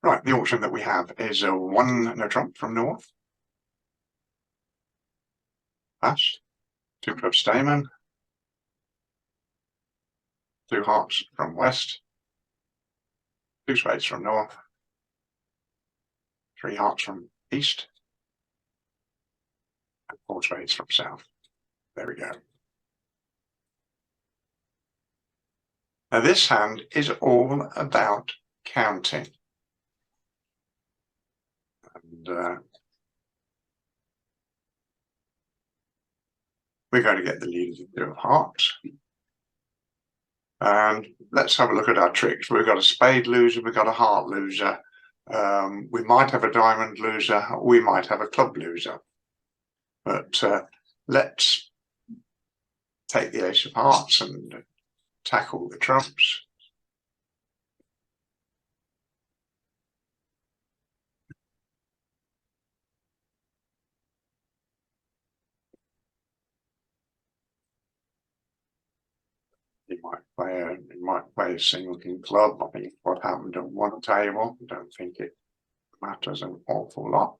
Right, the auction that we have is a 1 no trump from north. Pass. 2 club Stayman. 2 hearts from west. 2 spades from north. 3 hearts from east. And 4 spades from south. There we go. Now this hand is all about counting. And we're going to get the lead of the 2 of hearts. And let's have a look at our tricks. We've got a spade loser, we've got a heart loser. We might have a diamond loser, we might have a club loser. But let's take the ace of hearts and tackle the trumps. He might play a single king club. I think what happened on one table, I don't think it matters an awful lot.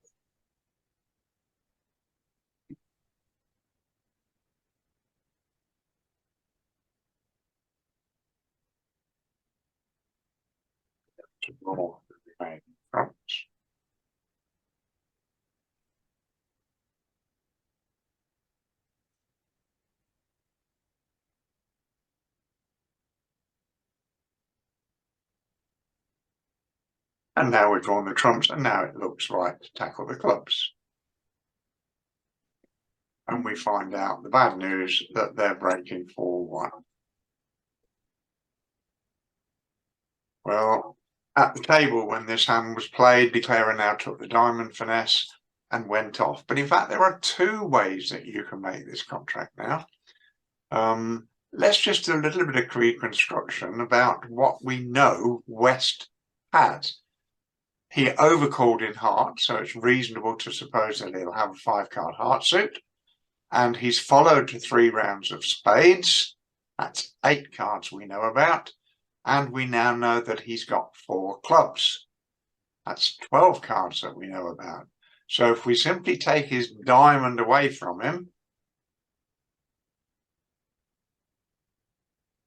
To draw the remaining trumps. And now we've drawn the trumps, and now it looks right to tackle the clubs. And we find out the bad news that they're breaking 4-1. Well, at the table when this hand was played, declarer now took the diamond finesse and went off. But in fact, there are 2 ways that you can make this contract now. Let's just do a little bit of reconstruction about what we know West had. He overcalled in heart, so it's reasonable to suppose that he'll have a 5-card heart suit. And he's followed to 3 rounds of spades. That's 8 cards we know about. And we now know that he's got 4 clubs. That's 12 cards that we know about. So if we simply take his diamond away from him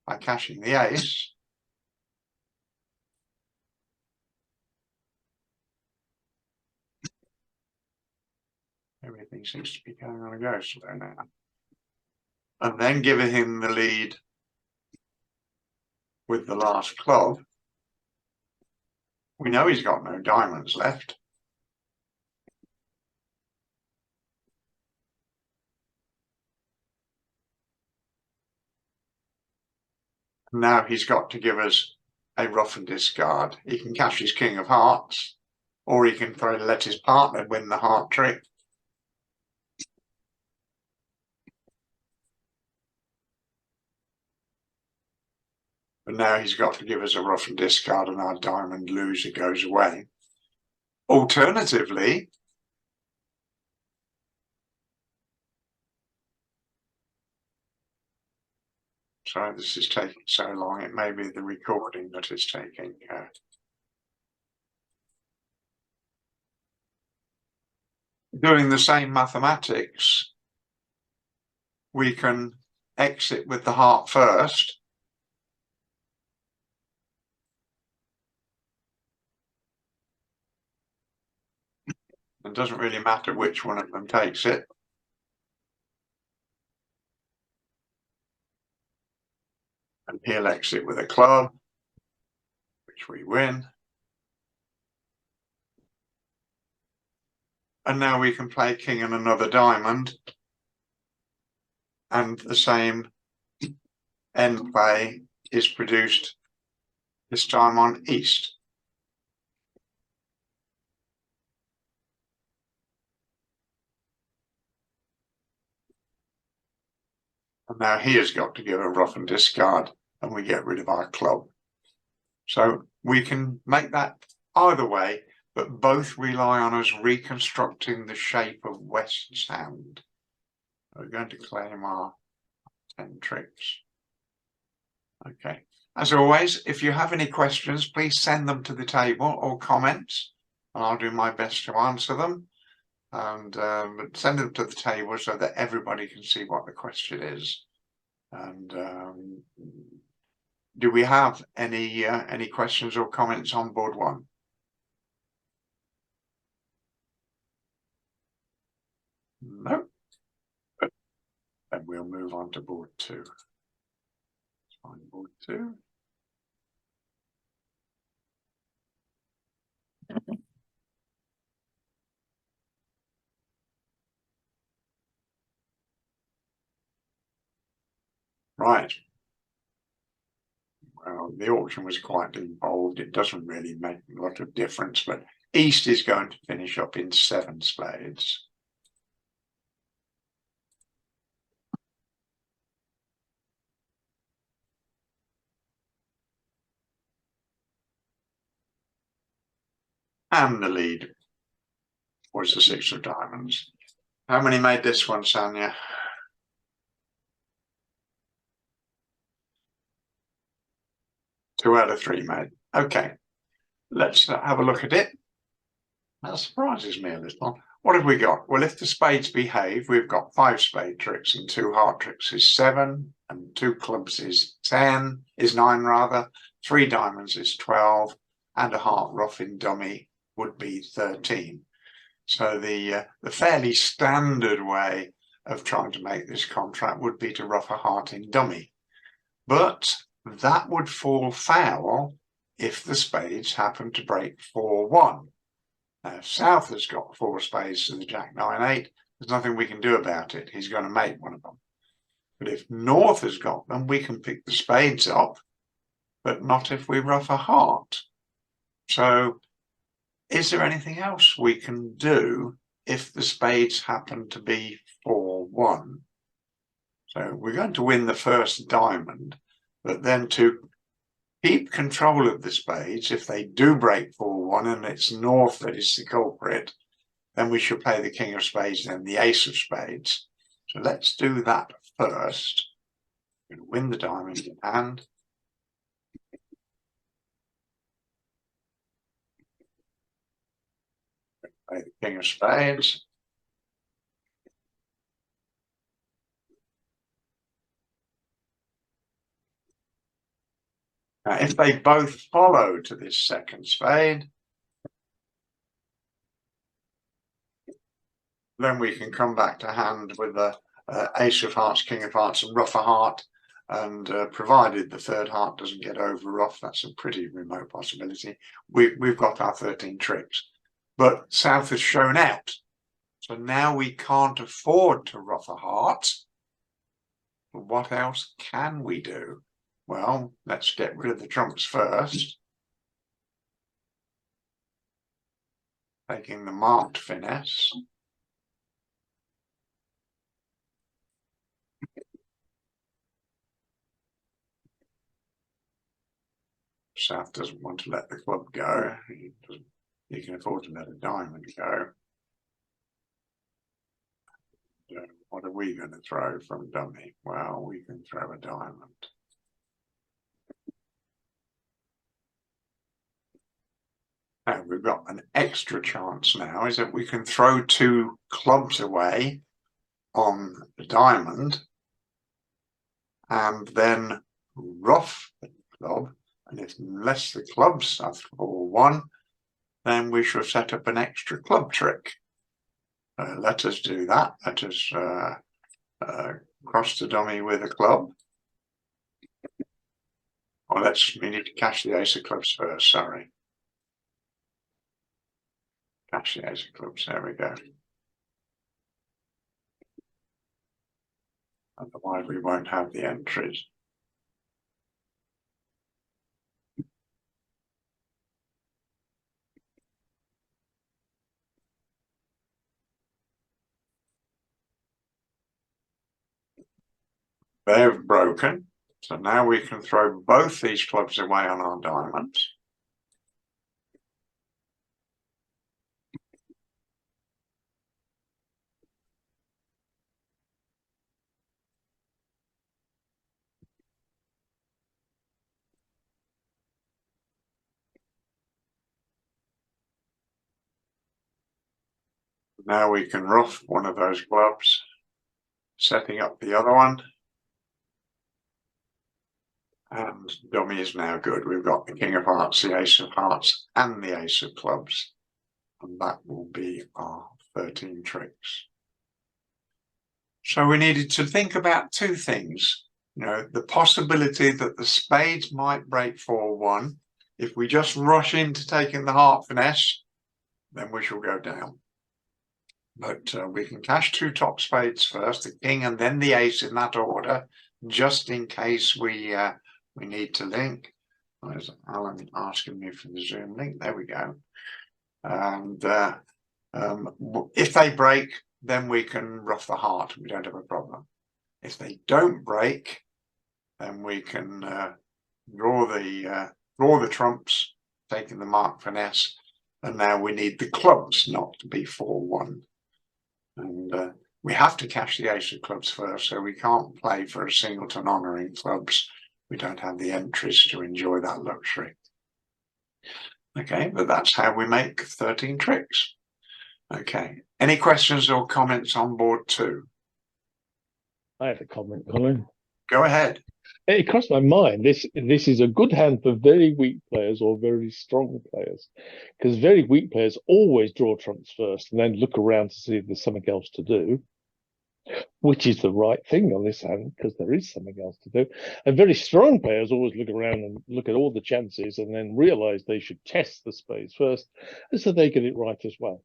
by cashing the ace, everything seems to be going on a go slow now. And then giving him the lead with the last club, we know he's got no diamonds left. Now he's got to give us a rough and discard. He can cash his king of hearts, or he can let his partner win the heart trick. But now he's got to give us a rough and discard, and our diamond loser goes away. Alternatively, sorry, this is taking so long. It may be the recording that is taking. Doing the same mathematics, we can exit with the heart first. It doesn't really matter which one of them takes it. And he'll exit with a club, which we win. And now we can play king and another diamond. And the same end play is produced this time on east. And now he has got to give a rough and discard, and we get rid of our club. So we can make that either way, but both rely on us reconstructing the shape of West's hand. We're going to claim our 10 tricks. Okay. As always, if you have any questions, please send them to the table or comments, and I'll do my best to answer them. And send them to the table so that everybody can see what the question is. And do we have any questions or comments on board one? No. Then we'll move on to board two. Let's find board two. Right. Well, the auction was quite involved. It doesn't really make a lot of difference, but East is going to finish up in 7 spades. And the lead was the 6 of diamonds. How many made this one, Sanya? 2 out of 3 made. Okay, let's have a look at it. That surprises me a little. What have we got? Well, if the spades behave, we've got 5 spade tricks and 2 heart tricks is 7, and 2 clubs is 9 rather. 3 diamonds is 12, and a heart rough in dummy would be 13. So the fairly standard way of trying to make this contract would be to rough a heart in dummy. But that would fall foul if the spades happen to break 4-1. Now, if South has got 4 spades to the Jack 9-8, there's nothing we can do about it. He's going to make one of them. But if North has got them, we can pick the spades up, but not if we rough a heart. So is there anything else we can do if the spades happen to be 4-1? So we're going to win the first diamond, but then to keep control of the spades, if they do break 4-1 and it's North that is the culprit, then we should play the King of Spades and the Ace of Spades. So let's do that first. We're going to win the diamond in hand. Play the King of Spades. Now, if they both follow to this second spade, then we can come back to hand with the Ace of Hearts, King of Hearts, and rough a heart. And provided the third heart doesn't get over rough, that's a pretty remote possibility. We've got our 13 tricks. But South has shown out. So now we can't afford to rough a heart. But what else can we do? Well, let's get rid of the trumps first. Taking the marked finesse. South doesn't want to let the club go. He can afford to let a diamond go. What are we going to throw from dummy? Well, we can throw a diamond. And we've got an extra chance now, is that we can throw 2 clubs away on the diamond and then rough the club. And unless the clubs are 4-1, then we shall set up an extra club trick. Let us do that. Let us cross the dummy with a club. Or we need to cash the Ace of Clubs first, sorry. Cash the Ace of Clubs, there we go. Otherwise we won't have the entries. They've broken. So now we can throw both these clubs away on our diamonds. Now we can ruff one of those clubs, setting up the other one. And dummy is now good. We've got the king of hearts, the ace of hearts, and the ace of clubs. And that will be our 13 tricks. So we needed to think about two things. You know, the possibility that the spades might break 4-1. If we just rush into taking the heart finesse, then we shall go down. But we can cash 2 top spades first, the king and then the ace in that order, just in case we need to link. There's Alan asking me for the Zoom link. There we go. And if they break, then we can ruff the heart. We don't have a problem. If they don't break, then we can draw the trumps, taking the mark finesse. And now we need the clubs not to be 4-1. And we have to cash the ace of clubs first, so we can't play for a singleton honouring clubs. We don't have the entries to enjoy that luxury. Okay, but that's how we make 13 tricks. Okay, any questions or comments on board 2? I have a comment, Colin. Go ahead. It crossed my mind. This is a good hand for very weak players or very strong players, because very weak players always draw trumps first and then look around to see if there's something else to do, which is the right thing on this hand because there is something else to do. And very strong players always look around and look at all the chances and then realize they should test the spades first, and so they get it right as well.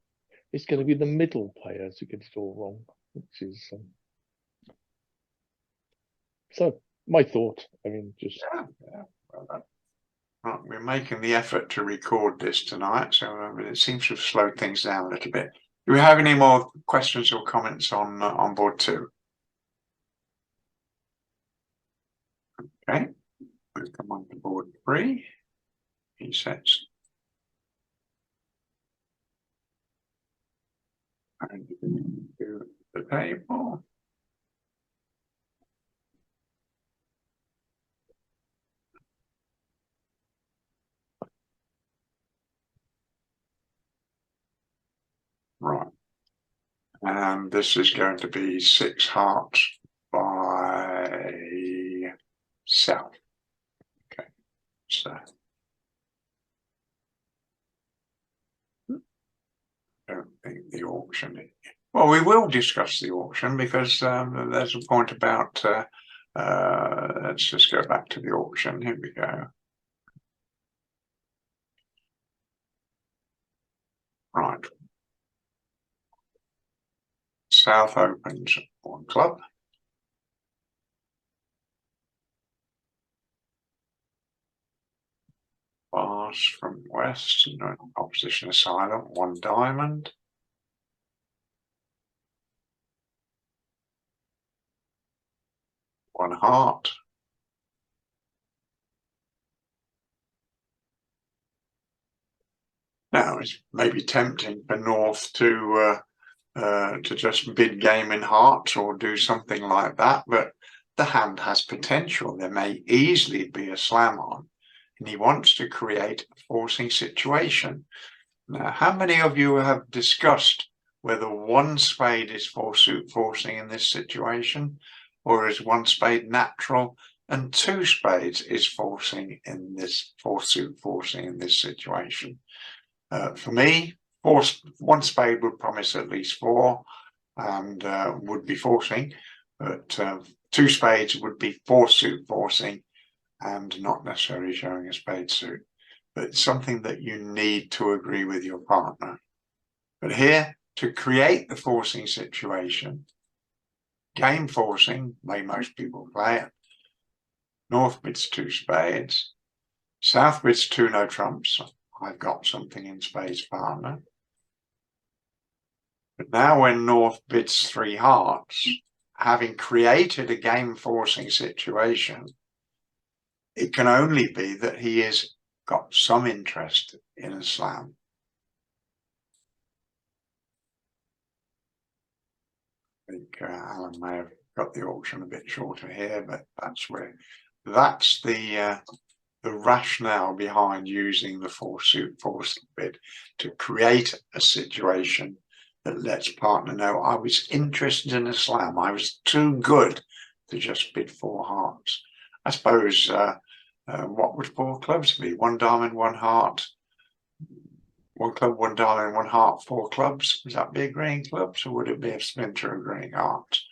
It's going to be the middle players who get it all wrong, which is so. My thought. I mean, just Well, right, we're making the effort to record this tonight, so it seems to have slowed things down a little bit. Do we have any more questions or comments on board 2? Okay, we'll come on to board 3. He sets. And to the table. Right, and this is going to be 6 hearts by South. Okay, so I don't think the auction. Well, we will discuss the auction because there's a point about. Let's just go back to the auction. Here we go. Right. South opens 1 club. Pass from west, no opposition is silent, 1 diamond. One heart. Now it's maybe tempting for North to just bid game in hearts or do something like that, but the hand has potential. There may easily be a slam on, and he wants to create a forcing situation. Now, how many of you have discussed whether 1 spade is four-suit forcing in this situation, or is 1 spade natural and 2 spades is forcing in this 4-suit forcing in this situation? For me, 1 spade would promise at least 4 and would be forcing, but 2 spades would be 4-suit forcing and not necessarily showing a spade suit. But it's something that you need to agree with your partner. But here, to create the forcing situation, game forcing, way most people play it, North bids 2 spades, South bids 2 no trumps. I've got something in spades, partner. But now when North bids 3 hearts, having created a game forcing situation, it can only be that he has got some interest in a slam. I think Alan may have got the auction a bit shorter here, but that's the rationale behind using the 4-suit forcing bid, to create a situation that lets partner know I was interested in a slam. I was too good to just bid 4 hearts. I suppose what would 4 clubs be? 1 diamond, 1 heart, 1 club, 1 diamond, 1 heart, 4 clubs. Would that be agreeing clubs, or would it be a splinter agreeing hearts?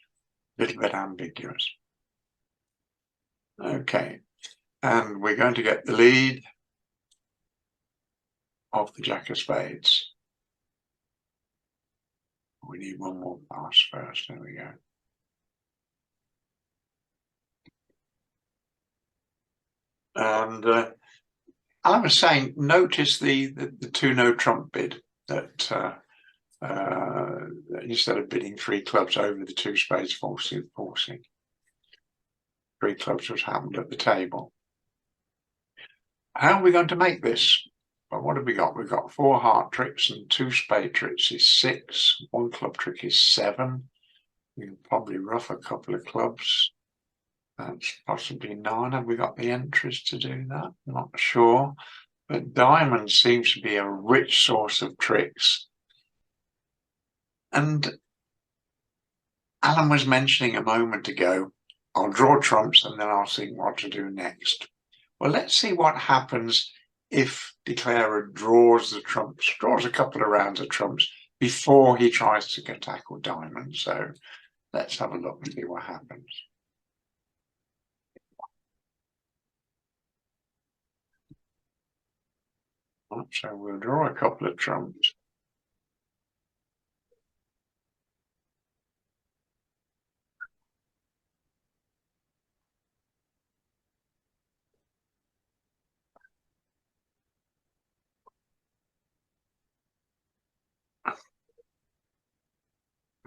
A little bit ambiguous. Okay, and we're going to get the lead of the Jack of Spades. We need 1 more pass first. There we go. And Alan was saying, notice the 2-no trump bid that instead of bidding 3 clubs over the 2 spades forcing 3 clubs was happened at the table. How are we going to make this? Well, what have we got? We've got 4 heart tricks and 2 spade tricks is 6. 1 club trick is 7. We can probably rough a couple of clubs. That's possibly 9. Have we got the entries to do that? Not sure. But diamond seems to be a rich source of tricks. And Alan was mentioning a moment ago, I'll draw trumps and then I'll think what to do next. Well, let's see what happens if declarer draws the trumps, draws a couple of rounds of trumps before he tries to tackle diamonds. So let's have a look and see what happens. So we'll draw a couple of trumps.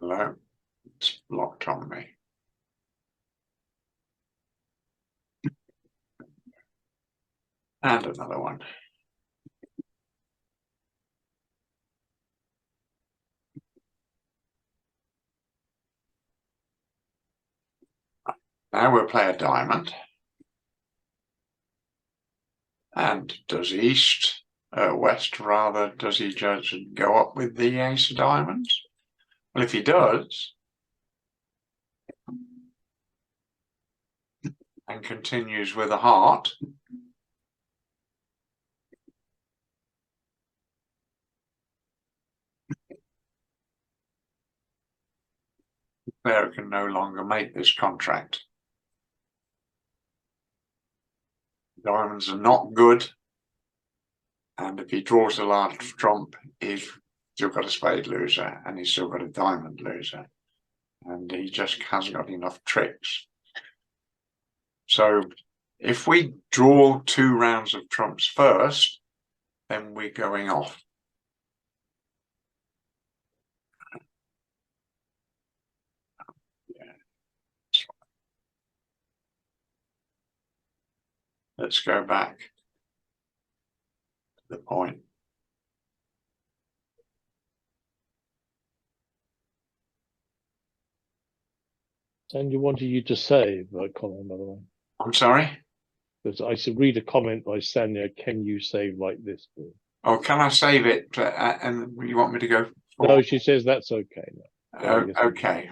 Hello, it's blocked on me. And another one. Now we'll play a diamond. And does west rather, does he just go up with the ace of diamonds? Well, if he does, and continues with a heart, the player can no longer make this contract. Diamonds are not good, and if he draws a large trump, he's still got a spade loser, and he's still got a diamond loser, and he just hasn't got enough tricks. So if we draw 2 rounds of trumps first, then we're going off. Let's go back to the point. And you wanted you to save a comment, by the way. I'm sorry? Because I should read a comment by Sanya, can you save like this? Oh, can I save it? And you want me to go forward? No, she says that's okay. No. Okay,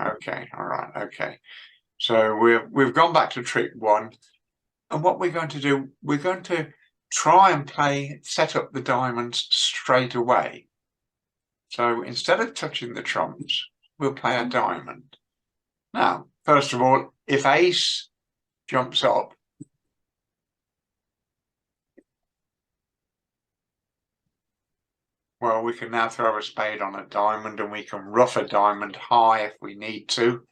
all right, okay. So we've gone back to trick 1. And what we're going to do, we're going to try and set up the diamonds straight away. So instead of touching the trumps, we'll play a diamond. Now, first of all, if ace jumps up, well, we can now throw a spade on a diamond, and we can rough a diamond high if we need to,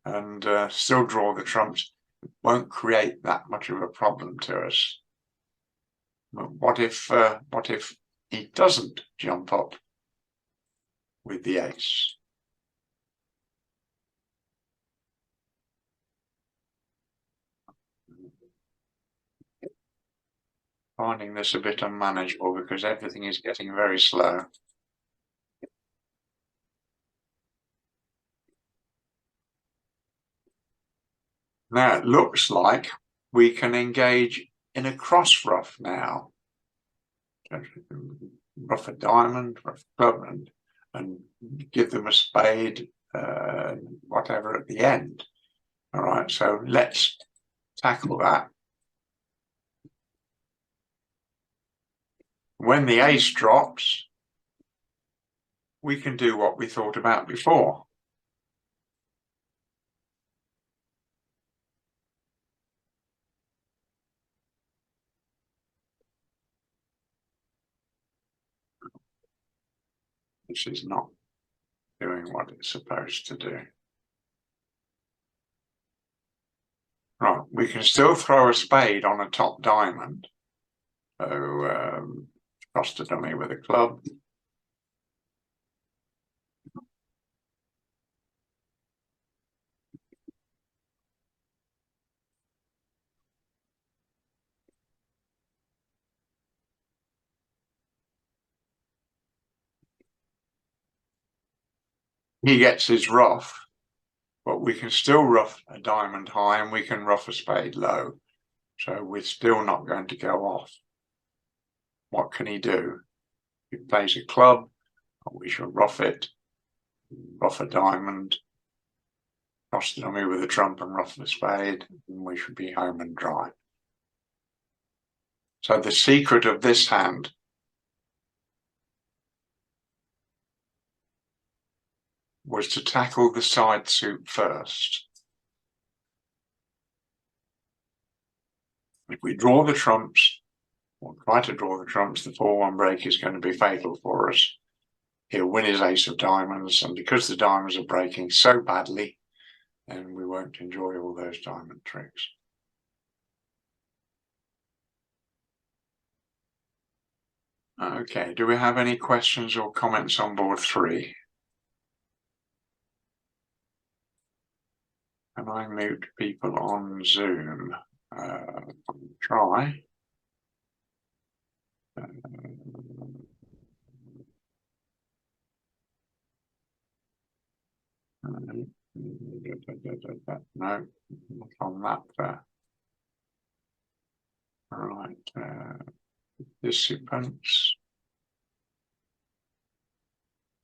and still draw the trumps. It won't create that much of a problem to us. But what if he doesn't jump up with the ace? Finding this a bit unmanageable because everything is getting very slow. Now it looks like we can engage in a cross rough now. Rough a diamond, rough a club, and give them a spade, whatever at the end. All right, so let's tackle that. When the ace drops, we can do what we thought about before. This is not doing what it's supposed to do. Right, we can still throw a spade on a top diamond. So cross the dummy with a club. He gets his ruff, but we can still ruff a diamond high and we can ruff a spade low. So we're still not going to go off. What can he do? He plays a club, we shall ruff it, ruff a diamond, cross the dummy with a trump and ruff the spade, and we should be home and dry. So the secret of this hand was to tackle the side suit first. If we draw the trumps, or try to draw the trumps, the 4-1 break is going to be fatal for us. He'll win his ace of diamonds, and because the diamonds are breaking so badly, then we won't enjoy all those diamond tricks. Okay, do we have any questions or comments on board 3? Can I mute people on Zoom? Try. No, not on that there. Right, participants.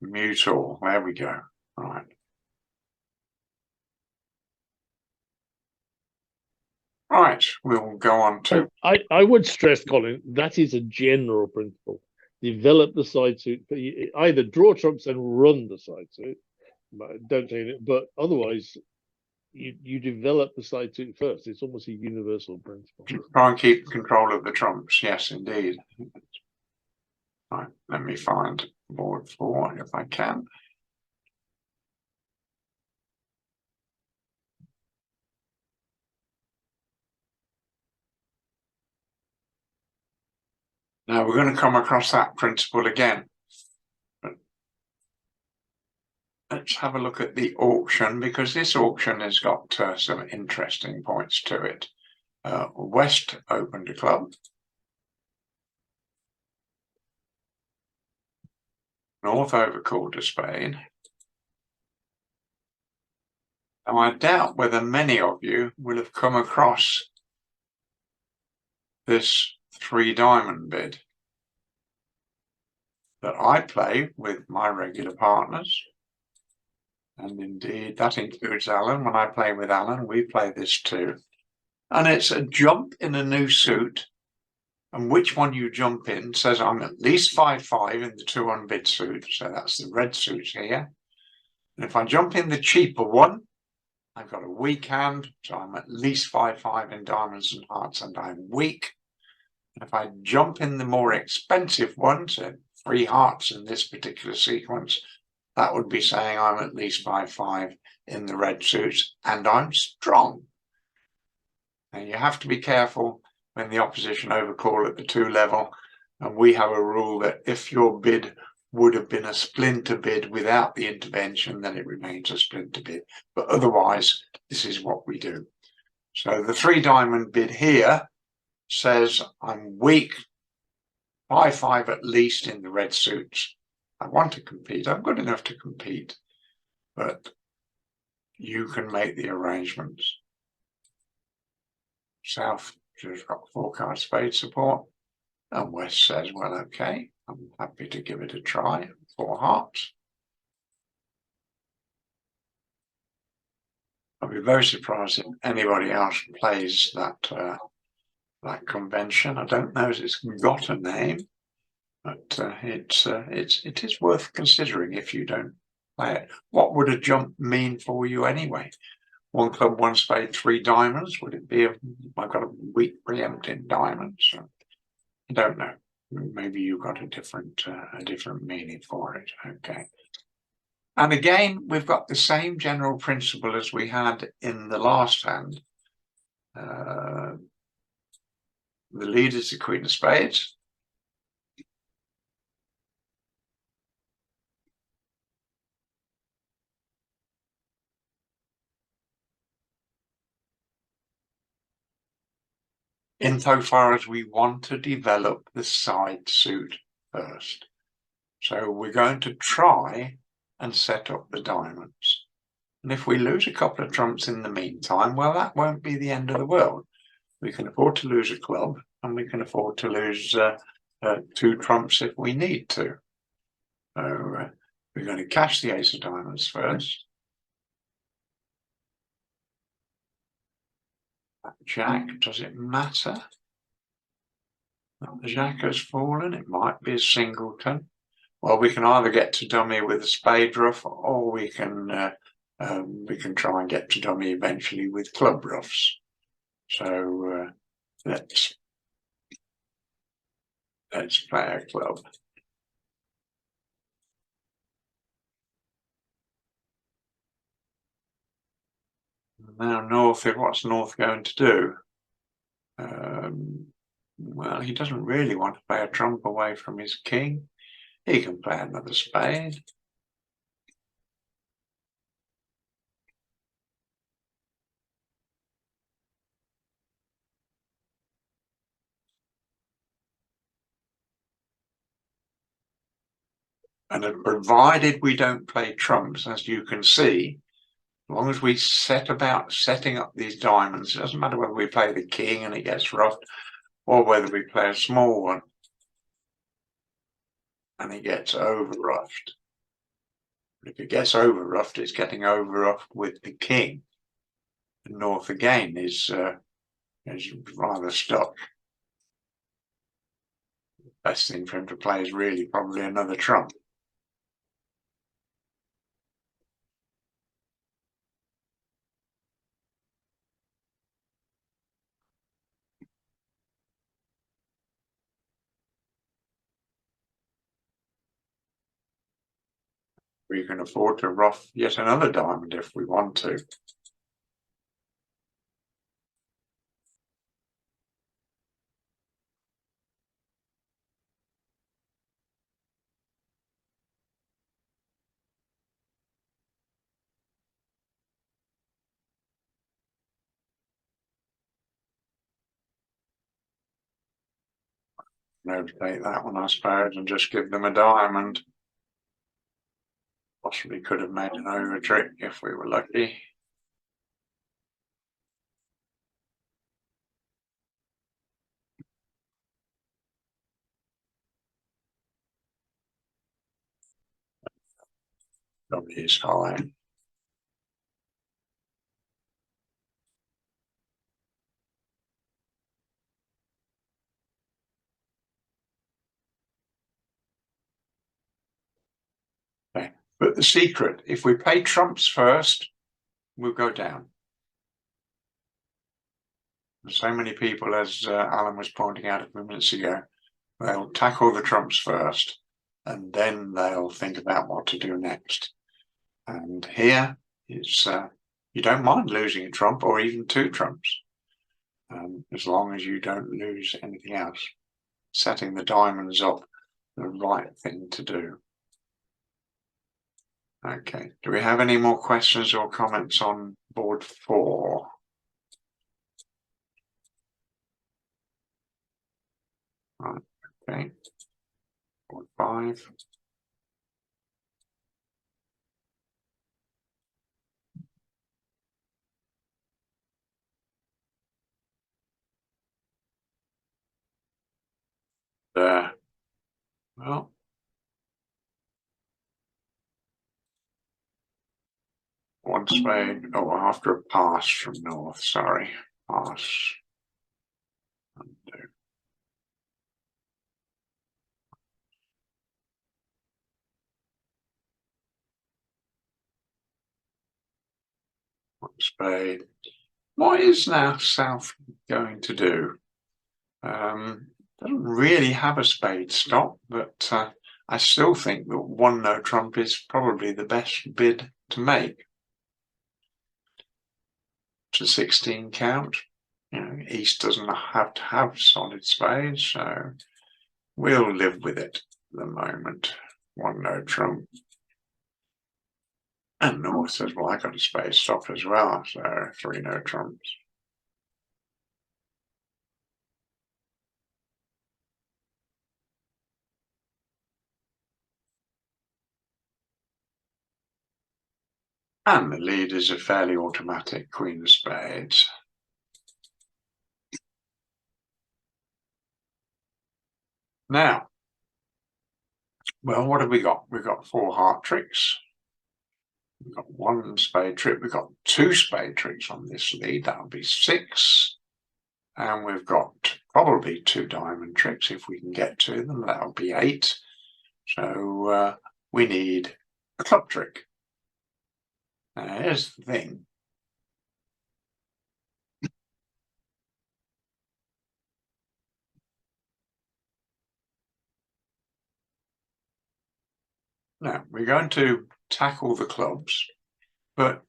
Mute all, there we go. Right. Right, we'll go on to... I would stress, Colin, that is a general principle. Develop the side suit, but either draw trumps and run the side suit. Don't take it, but otherwise, you develop the side suit first. It's almost a universal principle. Try and keep control of the trumps. Yes, indeed. Right, let me find board 4 if I can. Now we're going to come across that principle again. But let's have a look at the auction, because this auction has got some interesting points to it. West opened a club. North overcalled a spade. Now I doubt whether many of you will have come across this 3-diamond bid that I play with my regular partners. And indeed, that includes Alan. When I play with Alan, we play this too. And it's a jump in a new suit. And which one you jump in says I'm at least 5-5 in the 2-on bid suit. So that's the red suit here. And if I jump in the cheaper one, I've got a weak hand. So I'm at least 5-5 in diamonds and hearts, and I'm weak. And if I jump in the more expensive one, so 3 hearts in this particular sequence, that would be saying I'm at least 5-5 in the red suits, and I'm strong. And you have to be careful when the opposition overcall at the 2 level. And we have a rule that if your bid would have been a splinter bid without the intervention, then it remains a splinter bid. But otherwise, this is what we do. So the 3-diamond bid here says I'm weak, 5-5 at least in the red suits. I want to compete. I'm good enough to compete, but you can make the arrangements. South has got 4-card spade support, and West says, well, okay, I'm happy to give it a try. 4 hearts. be very surprised if anybody else plays that that convention. I don't know if it's got a name, but it is worth considering if you don't play it. What would a jump mean for you anyway? One club, one spade, 3 diamonds. Would it be? I've got a weak preempt in diamonds. So I don't know. Maybe you've got a different meaning for it. Okay. And again, we've got the same general principle as we had in the last hand. The lead is the Queen of Spades. Insofar as we want to develop the side suit first. So we're going to try and set up the diamonds. And if we lose a couple of trumps in the meantime, well, that won't be the end of the world. We can afford to lose a club, and we can afford to lose 2 trumps if we need to. So we're going to cash the ace of diamonds first. Jack, does it matter? The Jack has fallen. It might be a singleton. Well, we can either get to dummy with a spade ruff, or we can try and get to dummy eventually with club ruffs. So let's play a club. Now North, what's North going to do? Well, he doesn't really want to play a trump away from his king. He can play another spade. And provided we don't play trumps, as you can see, as long as we set about setting up these diamonds, it doesn't matter whether we play the king and it gets roughed, or whether we play a small one and it gets over roughed. If it gets over roughed, it's getting over roughed with the king. The North again is rather stuck. Best thing for him to play is really probably another trump. We can afford to rough yet another diamond if we want to. No, take that one, I suppose, and just give them a diamond. Possibly could have made an over trick if we were lucky. W is high. Okay. But the secret, if we play trumps first, we'll go down. So many people, as Alan was pointing out a few minutes ago, they'll tackle the trumps first, and then they'll think about what to do next. And here, it's you don't mind losing a trump or even 2 trumps, as long as you don't lose anything else. Setting the diamonds up, the right thing to do. Okay, do we have any more questions or comments on board 4? Right, okay. Board 5. There. Well, one spade. Oh, after a pass from north, sorry. Pass. Undo. One spade. What is now south going to do? Doesn't really have a spade stop, but I still think that one no trump is probably the best bid to make. To 16 count. You know, East doesn't have to have solid spades, so we'll live with it at the moment. One no trump. And North says, well, I got a spade stop as well, so 3 no trumps. And the lead is a fairly automatic Queen of Spades. Now, well, what have we got? We've got 4 heart tricks. We've got 1 spade trick. We've got 2 spade tricks on this lead. That'll be 6. And we've got probably 2 diamond tricks if we can get to them. That'll be 8. So we need a club trick. Now here's the thing. Now we're going to tackle the clubs, but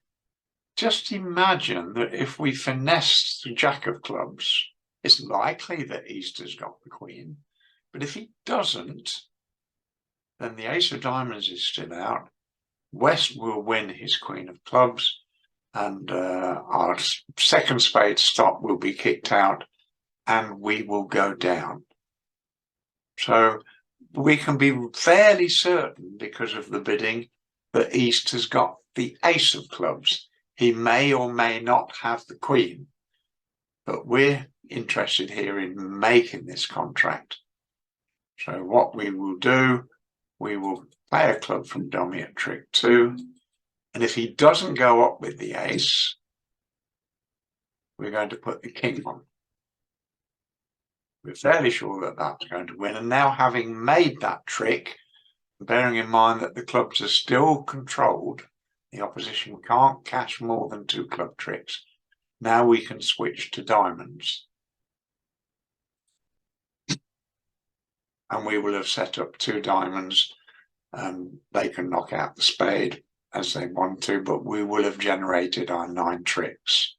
just imagine that if we finesse the jack of clubs, it's likely that East has got the queen, but if he doesn't, then the ace of diamonds is still out. West will win his queen of clubs, and our second spade stop will be kicked out, and we will go down. So we can be fairly certain, because of the bidding, that East has got the ace of clubs. He may or may not have the queen, but we're interested here in making this contract. So what we will do, we will play a club from dummy at trick 2, and if he doesn't go up with the ace, we're going to put the king on. We're fairly sure that that's going to win, and now having made that trick, bearing in mind that the clubs are still controlled, the opposition can't cash more than 2 club tricks. Now we can switch to diamonds. And we will have set up 2 diamonds, and they can knock out the spade as they want to, but we will have generated our 9 tricks.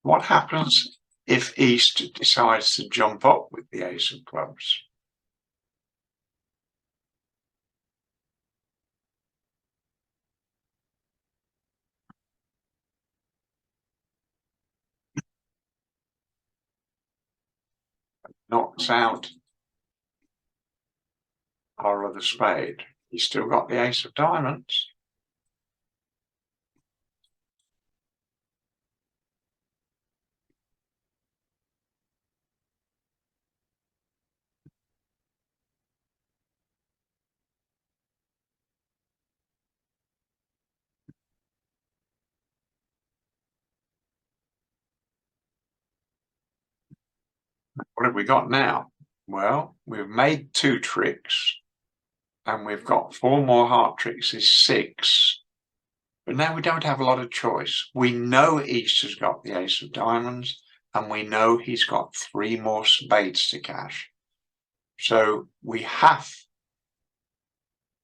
What happens if East decides to jump up with the ace of clubs? Knocks out our other spade. He's still got the ace of diamonds. What have we got now? Well, we've made 2 tricks, and we've got 4 more heart tricks is 6. But now we don't have a lot of choice. We know East has got the ace of diamonds, and we know he's got 3 more spades to cash. So we have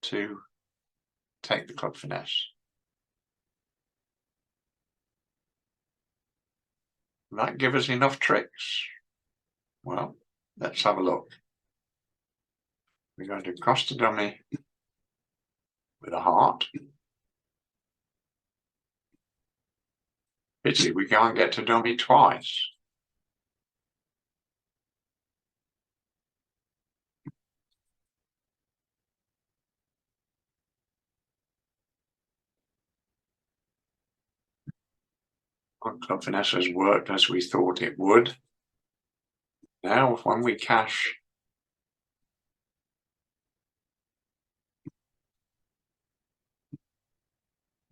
to take the club finesse. Will that give us enough tricks? Well, let's have a look. We're going to cross the dummy with a heart. Pity we can't get to dummy twice. Our club finesse has worked as we thought it would. Now, when we cash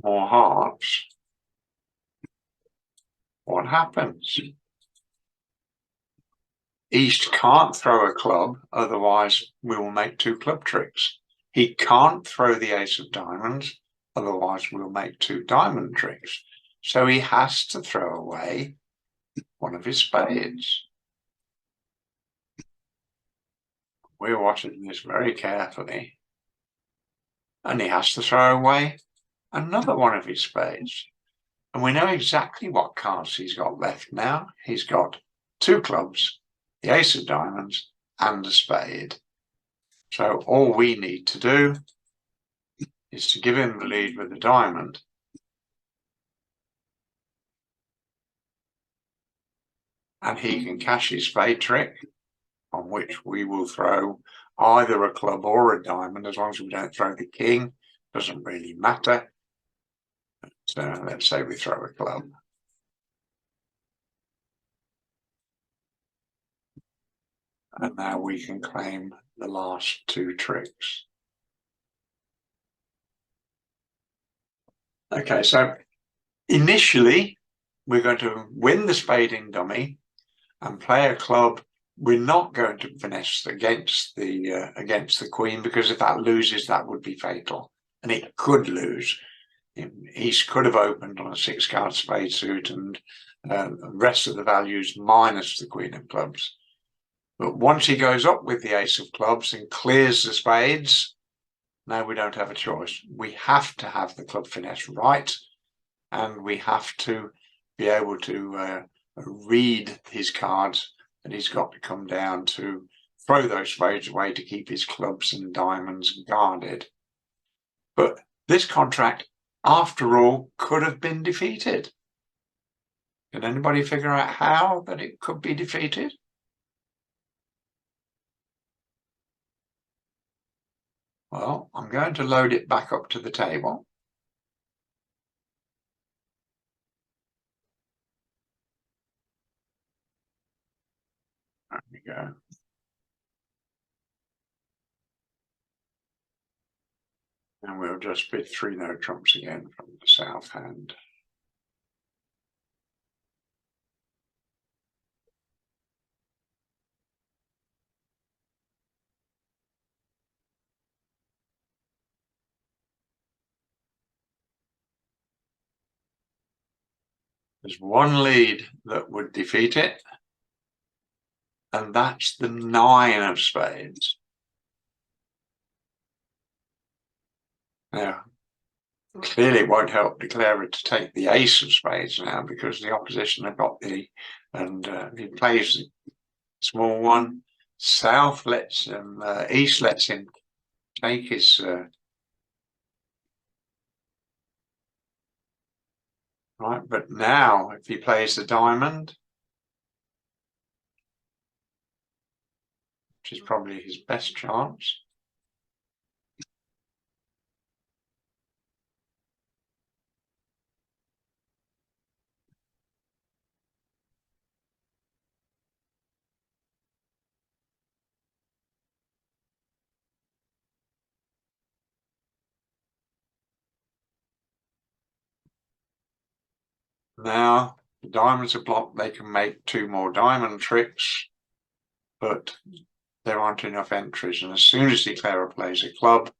more hearts, what happens? East can't throw a club, otherwise we will make 2 club tricks. He can't throw the ace of diamonds, otherwise we'll make 2 diamond tricks. So he has to throw away one of his spades. We're watching this very carefully. And he has to throw away another one of his spades. And we know exactly what cards he's got left now. He's got 2 clubs, the ace of diamonds, and a spade. So all we need to do is to give him the lead with the diamond. And he can cash his spade trick, on which we will throw either a club or a diamond, as long as we don't throw the king, doesn't really matter. So let's say we throw a club. And now we can claim the last 2 tricks. Okay, so initially we're going to win the spading dummy and play a club. We're not going to finesse against the queen, because if that loses, that would be fatal, and it could lose. East could have opened on a 6-card spade suit and the rest of the values minus the queen of clubs. But once he goes up with the ace of clubs and clears the spades, now we don't have a choice. We have to have the club finesse right, and we have to be able to read his cards, and he's got to come down to throw those spades away to keep his clubs and diamonds guarded. But this contract, after all, could have been defeated. Can anybody figure out how that it could be defeated? Well, I'm going to load it back up to the table. There we go. And we'll just bid 3 no trumps again from the south hand. There's one lead that would defeat it, and that's the 9 of spades. Now, clearly it won't help declarer to take the ace of spades now, because the opposition have got and he plays the small one. South lets him, East lets him take his right, but now if he plays the diamond, which is probably his best chance, now the diamonds are blocked. They can make 2 more diamond tricks, but there aren't enough entries, and as soon as declarer plays a club,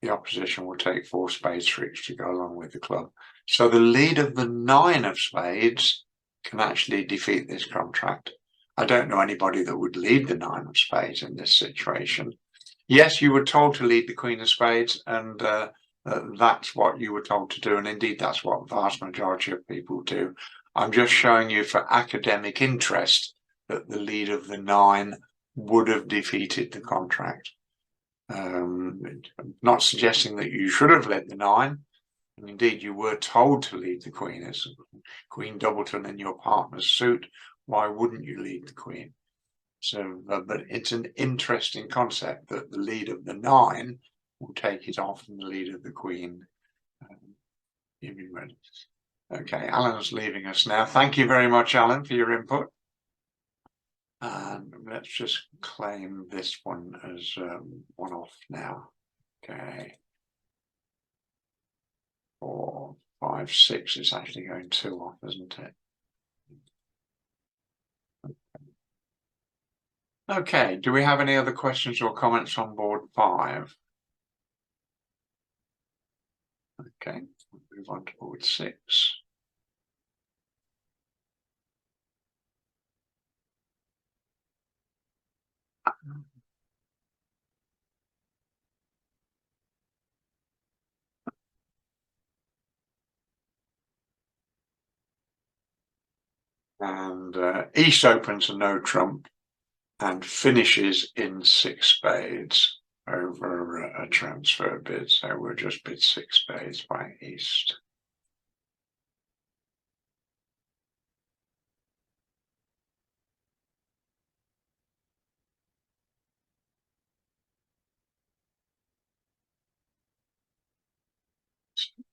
the opposition will take 4 spades tricks to go along with the club. So the lead of the 9 of spades can actually defeat this contract. I don't know anybody that would lead the 9 of spades in this situation. Yes, you were told to lead the queen of spades, and that's what you were told to do, and indeed that's what the vast majority of people do. I'm just showing you for academic interest that the lead of the 9 would have defeated the contract. Not suggesting that you should have led the 9, and indeed you were told to lead the queen as Queen Doubleton in your partner's suit. Why wouldn't you lead the queen? So, but it's an interesting concept that the lead of the 9 will take it off from the lead of the queen. Okay, Alan's leaving us now. Thank you very much, Alan, for your input. And let's just claim this one as one off now. Okay. 4, 5, 6. It's actually going 2 off, isn't it? Okay, do we have any other questions or comments on board 5? Okay, we'll move on to board 6. And East opens a no trump and finishes in 6 spades over a transfer bid. So we'll just bid 6 spades by East.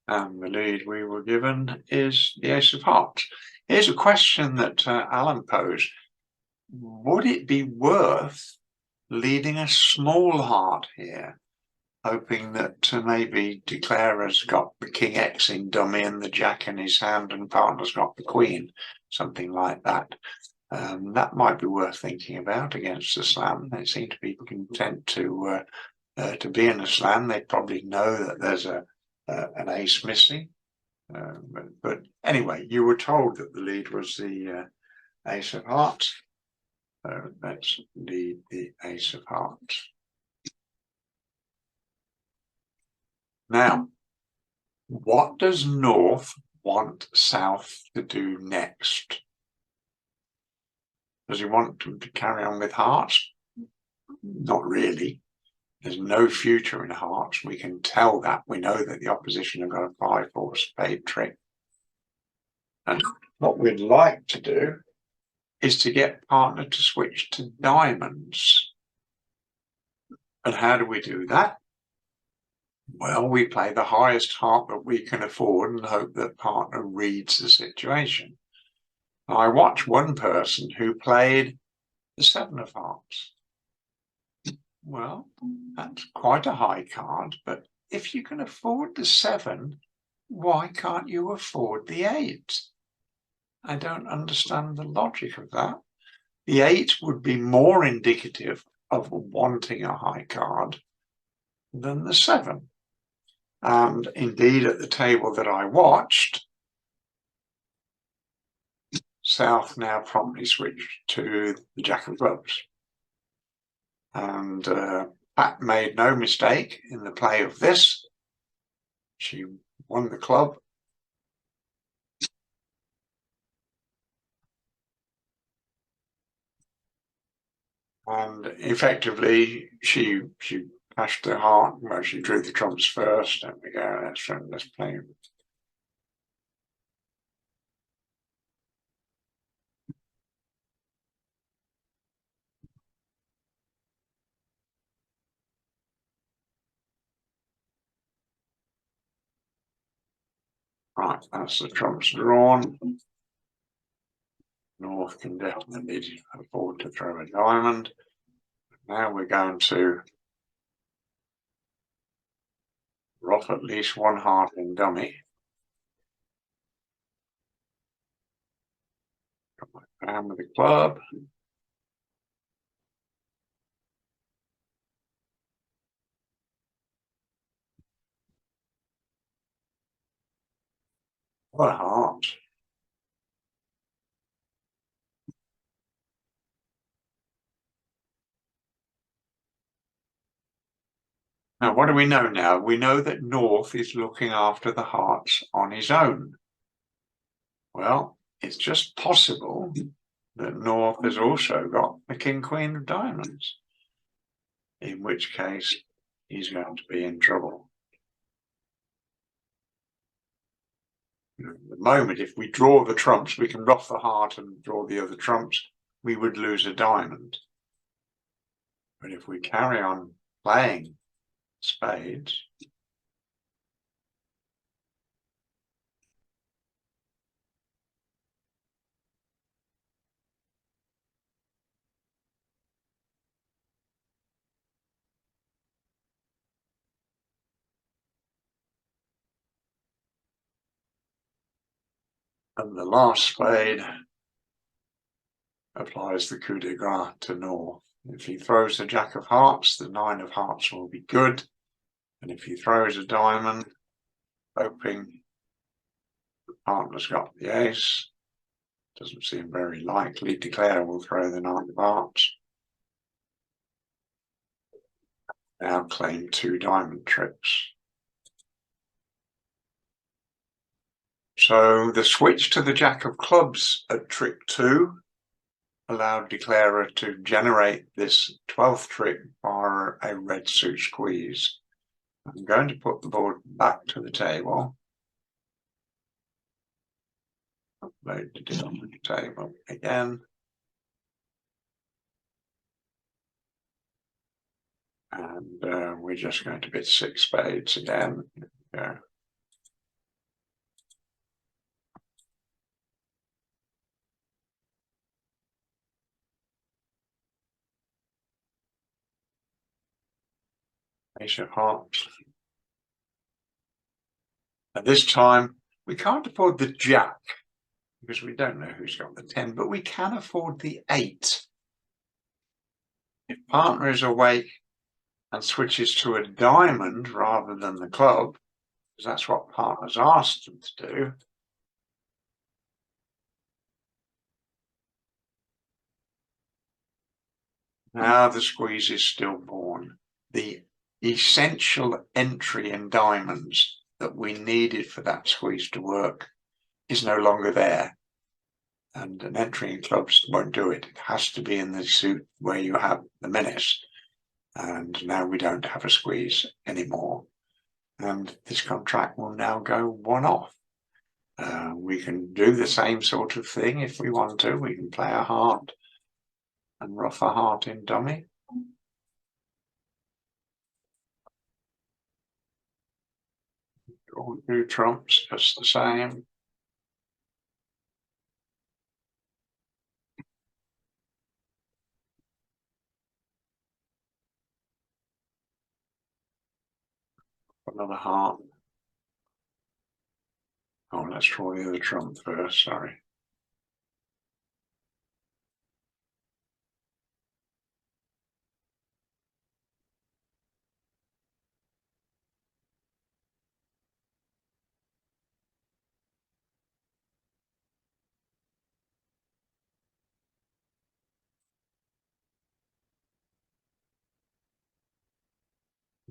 And the lead we were given is the Ace of Hearts. Here's a question that Alan posed. Would it be worth leading a small heart here, hoping that maybe declare has got the King X in dummy and the Jack in his hand and partner's got the Queen, something like that? That might be worth thinking about against the slam. They seem to be content to be in a slam. They probably know that there's an ace missing. But anyway, you were told that the lead was the Ace of Hearts. So let's lead the Ace of Hearts. Now, what does North want South to do next? Does he want them to carry on with hearts? Not really. There's no future in hearts. We can tell that. We know that the opposition have got a 5-4 spade trick. And what we'd like to do is to get partner to switch to diamonds. And how do we do that? Well, we play the highest heart that we can afford and hope that partner reads the situation. I watched one person who played the 7 of hearts. Well, that's quite a high card, but if you can afford the 7, why can't you afford the 8? I don't understand the logic of that. The 8 would be more indicative of wanting a high card than the 7. And indeed, at the table that I watched, South now promptly switched to the Jack of Clubs. And Pat made no mistake in the play of this. She won the club. And effectively, she cashed the heart. Well, she drew the trumps first. There we go. Let's play. Right, that's the trumps drawn. North can definitely afford to throw a diamond. Now we're going to rough at least one heart in dummy. Down with the club. What a heart. Now, what do we know now? We know that North is looking after the hearts on his own. Well, it's just possible that North has also got the King Queen of Diamonds, in which case he's going to be in trouble. At the moment, if we draw the trumps, we can ruff the heart and draw the other trumps, we would lose a diamond. But if we carry on playing spades, And the last spade applies the coup de grace to North. If he throws the Jack of Hearts, the 9 of Hearts will be good. And if he throws a diamond, hoping the partner's got the ace, doesn't seem very likely, Declare will throw the 9 of Hearts. Now claim 2 diamond tricks. So the switch to the Jack of Clubs at trick 2 allowed Declarer to generate this 12th trick via a red suit squeeze. I'm going to put the board back to the table. Upload it on the table again. And we're just going to bid 6 spades again. There we go. Ace of Hearts. At this time, we can't afford the Jack because we don't know who's got the 10, but we can afford the 8. If partner is awake and switches to a diamond rather than the club, because that's what partner's asked them to do, now the squeeze is stillborn. The essential entry in diamonds that we needed for that squeeze to work is no longer there. And an entry in clubs won't do it. It has to be in the suit where you have the menace. And now we don't have a squeeze anymore. And this contract will now go one off. We can do the same sort of thing if we want to. We can play a heart and ruff a heart in dummy. Draw 2 trumps, just the same. Another heart. Oh, let's draw the other trump first, sorry.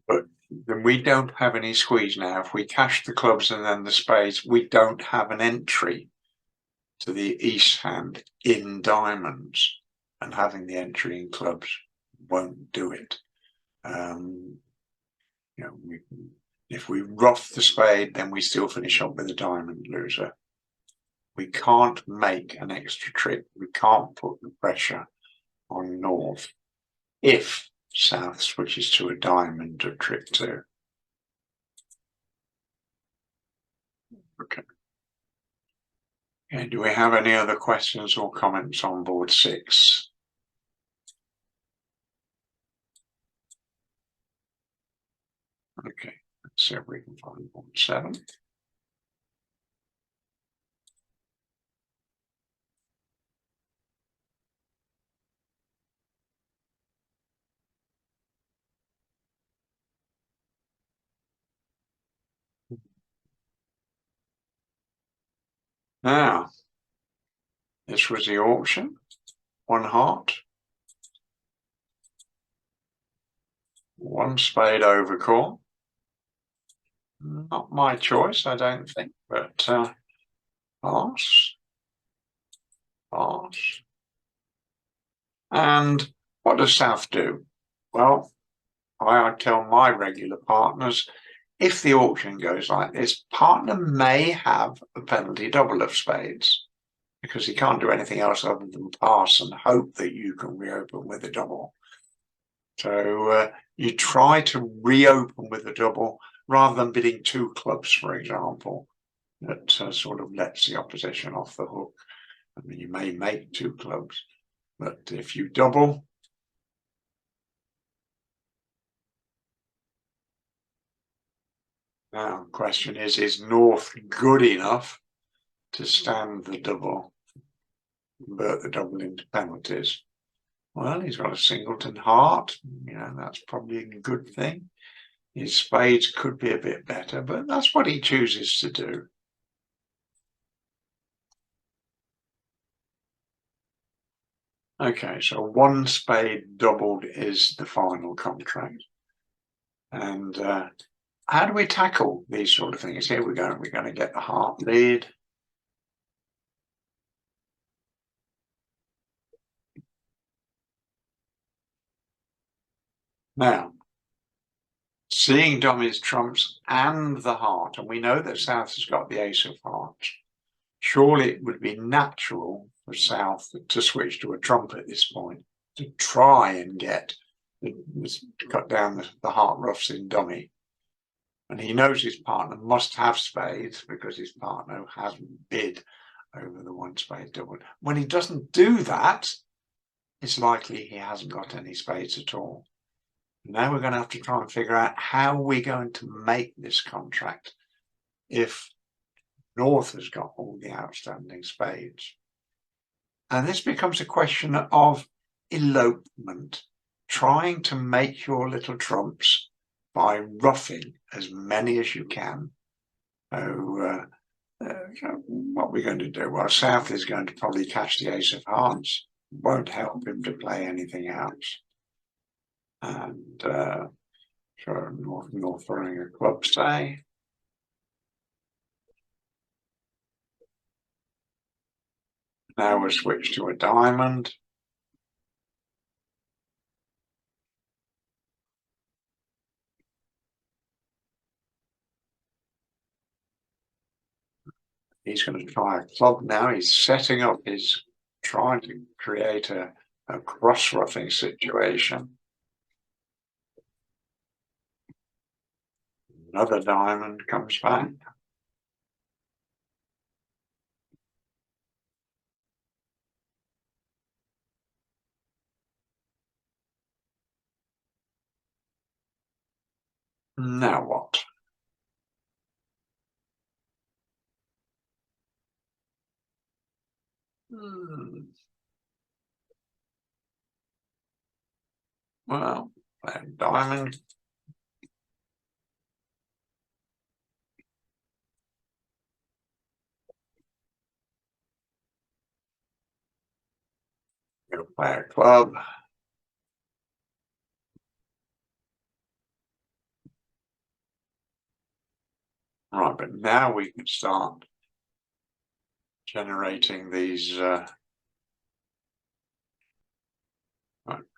But then we don't have any squeeze now. If we cash the clubs and then the spades, we don't have an entry to the east hand in diamonds, and having the entry in clubs won't do it. You know, if we ruff the spade, then we still finish up with a diamond loser. We can't make an extra trick. We can't put the pressure on North if South switches to a diamond at trick 2. Okay. Okay, do we have any other questions or comments on board 6? Okay, let's see if we can find board 7. Now, this was the auction. 1 heart. 1 spade overcall. Not my choice, I don't think, but pass. Pass. And what does South do? Well, I tell my regular partners, if the auction goes like this, partner may have a penalty double of spades because he can't do anything else other than pass and hope that you can reopen with a double. So you try to reopen with a double rather than bidding 2 clubs, for example, that sort of lets the opposition off the hook. I mean, you may make 2 clubs, but if you double, now the question is North good enough to stand the double, convert the double into penalties. Well, he's got a singleton heart, you know, that's probably a good thing. His spades could be a bit better, but that's what he chooses to do. Okay, so one spade doubled is the final contract. And how do we tackle these sort of things? Here we go, we're going to get the heart lead. Now, seeing dummies, trumps and the heart, and we know that South has got the ace of hearts, surely it would be natural for South to switch to a trump at this point to try and get cut down the heart roughs in dummy. And he knows his partner must have spades because his partner hasn't bid over the one spade double. When he doesn't do that, it's likely he hasn't got any spades at all. Now we're going to have to try and figure out how we're going to make this contract if North has got all the outstanding spades. And this becomes a question of elopement, trying to make your little trumps by roughing as many as you can. So what we're going to do? Well, South is going to probably cash the ace of hearts. Won't help him to play anything else. And sure, North throwing a club, say. Now we'll switch to a diamond. He's going to try a club now. He's setting up his, trying to create a cross-roughing situation. Another diamond comes back. Now what? Well, diamond. He'll play a club. Right, but now we can start generating these.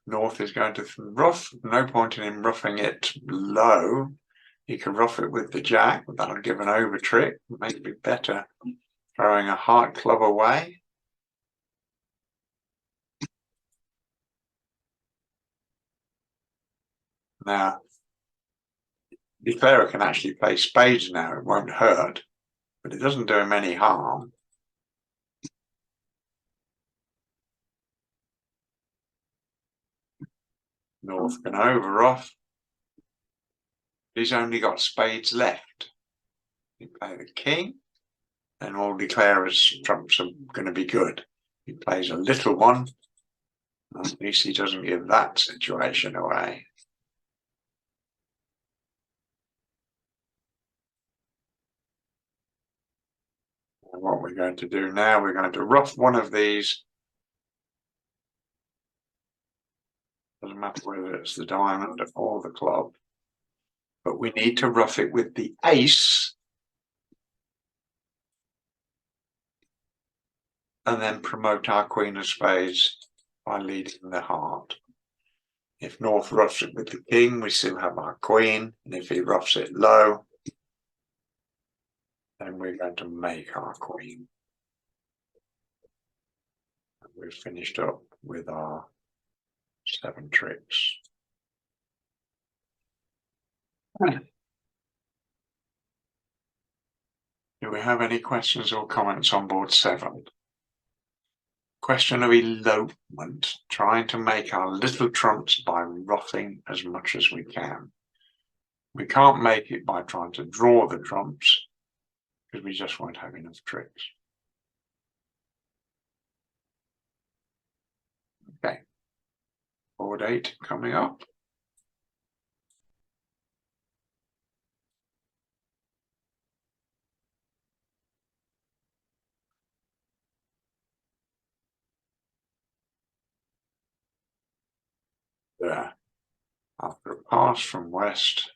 North is going to rough. No point in him roughing it low. He can rough it with the jack, but that'll give an over trick. Make it better throwing a heart club away. Now, Declarer can actually play spades now. It won't hurt, but it doesn't do him any harm. North can over off. He's only got spades left. He play the king, then all Declarer's trumps are going to be good. He plays a little one. At least he doesn't give that situation away. And what we're going to do now, we're going to rough one of these. Doesn't matter whether it's the diamond or the club. But we need to rough it with the ace. And then promote our queen of spades by leading the heart. If North roughs it with the king, we still have our queen. And if he roughs it low, then we're going to make our queen. And we've finished up with our 7 tricks. Do we have any questions or comments on board 7? Question of elopement, trying to make our little trumps by roughing as much as we can. We can't make it by trying to draw the trumps because we just won't have enough tricks. board 8 coming up. There. After a pass from west,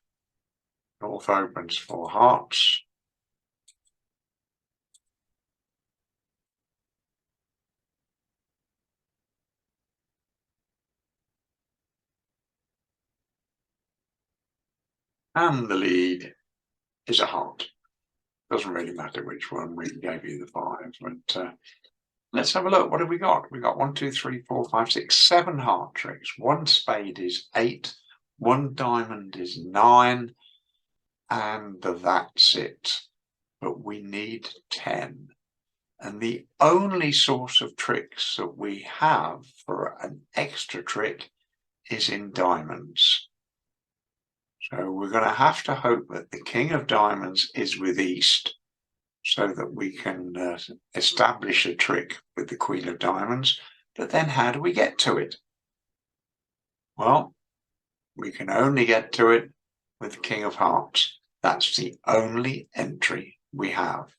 north opens for hearts. And the lead is a heart. Doesn't really matter which one. We gave you the 5, but let's have a look. What have we got? We got 1, 2, 3, 4, 5, 6, 7 heart tricks. 1 spade is 8. 1 diamond is 9. And that's it. But we need 10. And the only source of tricks that we have for an extra trick is in diamonds. So we're going to have to hope that the king of diamonds is with East so that we can establish a trick with the queen of diamonds. But then how do we get to it? Well, we can only get to it with the king of hearts. That's the only entry we have.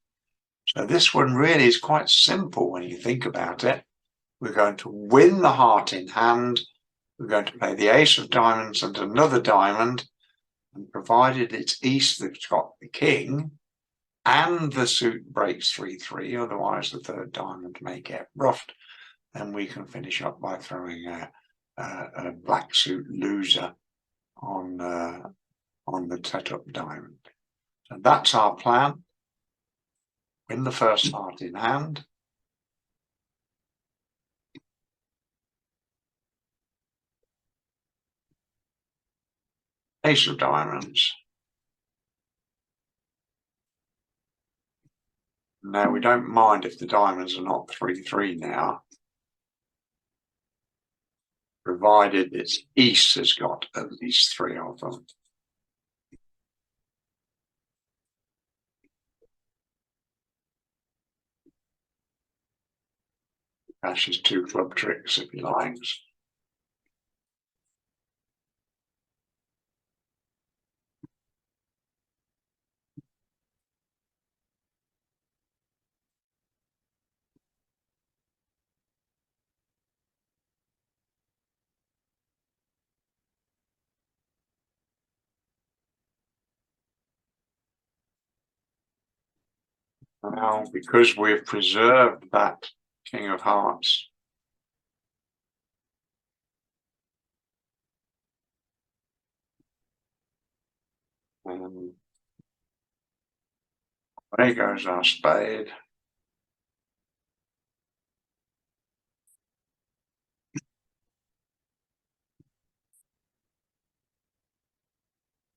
So this one really is quite simple when you think about it. We're going to win the heart in hand. We're going to play the ace of diamonds and another diamond. And provided it's East that's got the king and the suit breaks 3-3, otherwise the third diamond may get ruffed, then we can finish up by throwing a black suit loser on the setup diamond. So that's our plan. Win the first heart in hand. Ace of diamonds. Now we don't mind if the diamonds are not 3-3 now, provided it's East has got at least 3 of them. Cashes 2 club tricks if he likes. Now, because we've preserved that king of hearts, there goes our spade.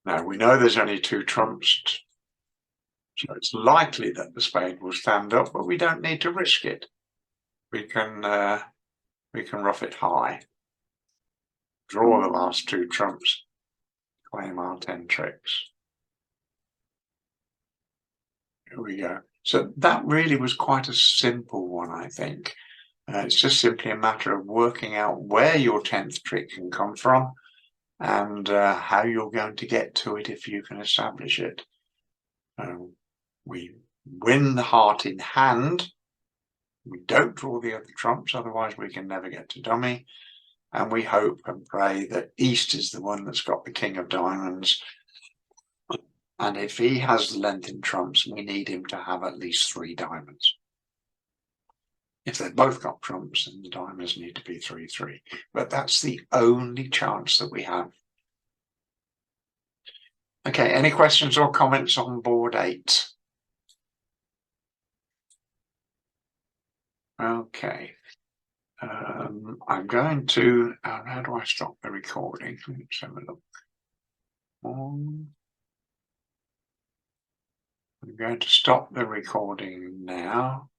Now we know there's only 2 trumps, so it's likely that the spade will stand up, but we don't need to risk it. We can rough it high, draw the last 2 trumps, claim our 10 tricks. Here we go. So that really was quite a simple one, I think. It's just simply a matter of working out where your 10th trick can come from and how you're going to get to it if you can establish it. We win the heart in hand. We don't draw the other trumps, otherwise we can never get to dummy. And we hope and pray that East is the one that's got the king of diamonds. And if he has the length in trumps, we need him to have at least 3 diamonds. If they've both got trumps, then the diamonds need to be 3-3. But that's the only chance that we have. Okay, any questions or comments on board 8? Okay. I'm going to, how do I stop the recording? Let's have a look. I'm going to stop the recording now.